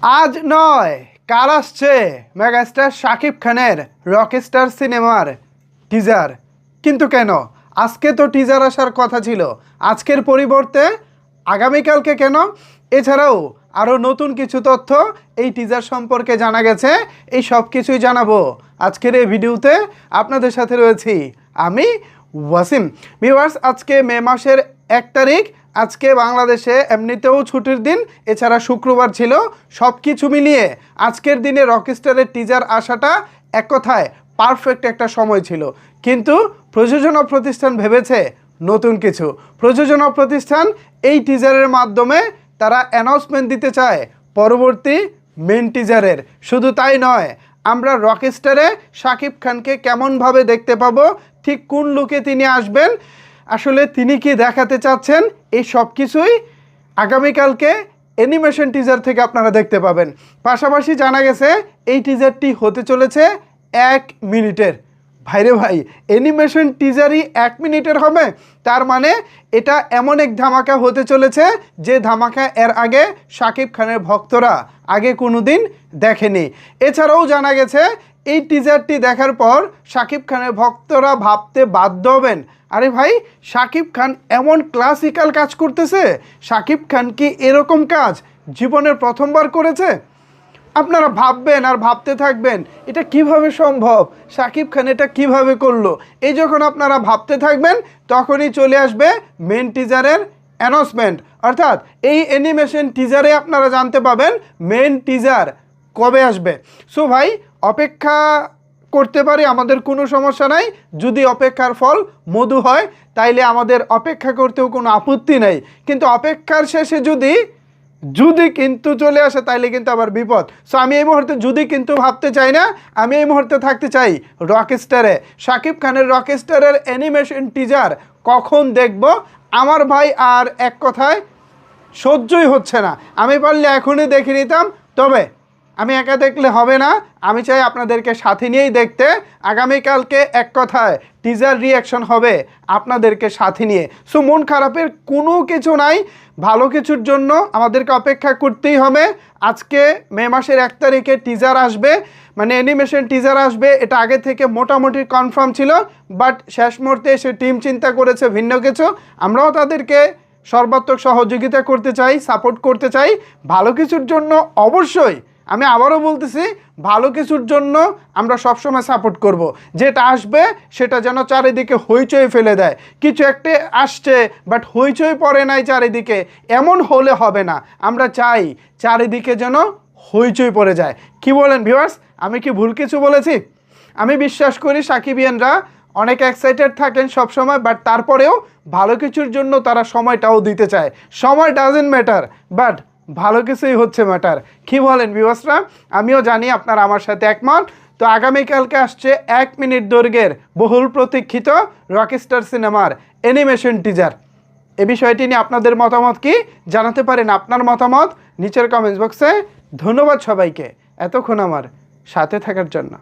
আজ নয় কাল আসছে মেগাস্টার শাকিব খানের রকস্টার সিনেমার টিজার। কিন্তু কেন আজকে তো টিজার আসার কথা ছিল, আজকের পরিবর্তে আগামীকালকে কেন? এছাড়াও আরও নতুন কিছু তথ্য এই টিজার সম্পর্কে জানা গেছে। এই সব কিছুই জানাবো আজকের এই ভিডিওতে। আপনাদের সাথে রয়েছি আমি ওয়াসিম। ভিউয়ার্স, আজকে মে মাসের 1 তারিখ। আজকে বাংলাদেশে এমনিতেও ছুটির দিন, এছাড়া শুক্রবার ছিল। সব কিছু মিলিয়ে আজকের দিনে রকস্টারের টিজার আসাটা এক কথায় পারফেক্ট একটা সময় ছিল। কিন্তু প্রযোজনা প্রতিষ্ঠান ভেবেছে নতুন কিছু। প্রযোজনা প্রতিষ্ঠান এই টিজারের মাধ্যমে তারা অ্যানাউন্সমেন্ট দিতে চায় পরবর্তী মেন টিজারের। শুধু তাই নয়, আমরা রকস্টারে শাকিব খানকে কেমনভাবে দেখতে পাবো, ঠিক কোন লুকে তিনি আসবেন, আসলে তিনি কি দেখাতে চাচ্ছেন, এই সব কিছুই আগামীকালকে অ্যানিমেশন টিজার থেকে আপনারা দেখতে পাবেন। পাশাপাশি জানা গেছে এই টিজারটি হতে চলেছে 1 মিনিটের। ভাইরে ভাই, অ্যানিমেশন টিজারই 1 মিনিটের হবে, তার মানে এটা এমন এক ধামাকা হতে চলেছে যে ধামাকা এর আগে শাকিব খানের ভক্তরা আগে কোনো দিন দেখেনি। এছাড়াও জানা গেছে এই টিজারটি দেখার পর শাকিব খানের ভক্তরা ভাবতে বাধ্য হবেন, আরে ভাই শাকিব খান এমন ক্লাসিক্যাল কাজ করতেছে, শাকিব খান কি এরকম কাজ জীবনের প্রথমবার করেছে? আপনারা ভাববেন আর ভাবতে থাকবেন এটা কিভাবে সম্ভব, শাকিব খান এটা কিভাবে করলো। এই যখন আপনারা ভাবতে থাকবেন তখনই চলে আসবে মেন টিজারের অ্যানাউন্সমেন্ট। অর্থাৎ এই অ্যানিমেশন টিজারে আপনারা জানতে পাবেন মেন টিজার কবে আসবে। সো ভাই, অপেক্ষা করতে পারি, আমাদের কোনো সমস্যা নাই। যদি অপেক্ষার ফল মধু হয় তাইলে আমাদের অপেক্ষা করতেও কোনো আপত্তি নাই। কিন্তু অপেক্ষার শেষে যদি কিন্তু চলে আসে তাইলে কিন্তু আবার বিপদ। সো আমি এই মুহূর্তে যদি কিন্তু ভাবতে চাই না, আমি এই মুহূর্তে থাকতে চাই রকস্টারে। শাকিব খানের রকস্টারের অ্যানিমেশন টিজার কখন দেখব আমার ভাই আর এক কথায় সহ্যই হচ্ছে না। আমি পারলে এখনই দেখে নিতাম, তবে আমি একা দেখলে হবে না, আমি চাই আপনাদেরকে সাথে নিয়েই দেখতে। আগামীকালকে এক কথায় টিজার রিয়াকশন হবে আপনাদেরকে সাথে নিয়ে। সো মন খারাপের কোনো কিছু নাই, ভালো কিছুর জন্য আমাদেরকে অপেক্ষা করতেই হবে। আজকে মে মাসের 1 তারিখে টিজার আসবে, মানে অ্যানিমেশন টিজার আসবে, এটা আগে থেকে মোটামুটি কনফার্ম ছিল। বাট শেষ মুহূর্তে এসে টিম চিন্তা করেছে ভিন্ন কিছু। আমরাও তাদেরকে সর্বাত্মক সহযোগিতা করতে চাই, সাপোর্ট করতে চাই ভালো কিছুর জন্য। অবশ্যই আমি আবারও বলতেছি, ভালো কিছুর জন্য আমরা সবসময় সাপোর্ট করব। যেটা আসবে সেটা যেন চারিদিকে হইচই ফেলে দেয়। কিছু একটা আসছে বাট হইচই পড়ে নাই চারিদিকে, এমন হলে হবে না। আমরা চাই চারিদিকে যেন হইচই পড়ে যায়। কি বলেন ভিউয়ার্স, আমি কি ভুল কিছু বলেছি? আমি বিশ্বাস করি সাকিবিয়ানরা অনেক এক্সাইটেড থাকেন সবসময়, বাট তারপরেও ভালো কিছুর জন্য তারা সময়টাও দিতে চায়। সময় ডাজেন্ট ম্যাটার, বাট ভালো কিছুই হচ্ছে ম্যাটার। কি বলেন ভিউয়ার্সরা? আমিও জানি আপনারা আমার সাথে একমত। তো আগামীকালকে আসছে 1 মিনিট দৈর্ঘ্যের বহুল প্রতীক্ষিত রকস্টার সিনেমার অ্যানিমেশন টিজার। এ বিষয়টি নিয়ে আপনাদের মতামত কি জানাতে পারেন আপনার মতামত নিচের কমেন্টস বক্সে। ধন্যবাদ সবাইকে এতক্ষণ আমার সাথে থাকার জন্য।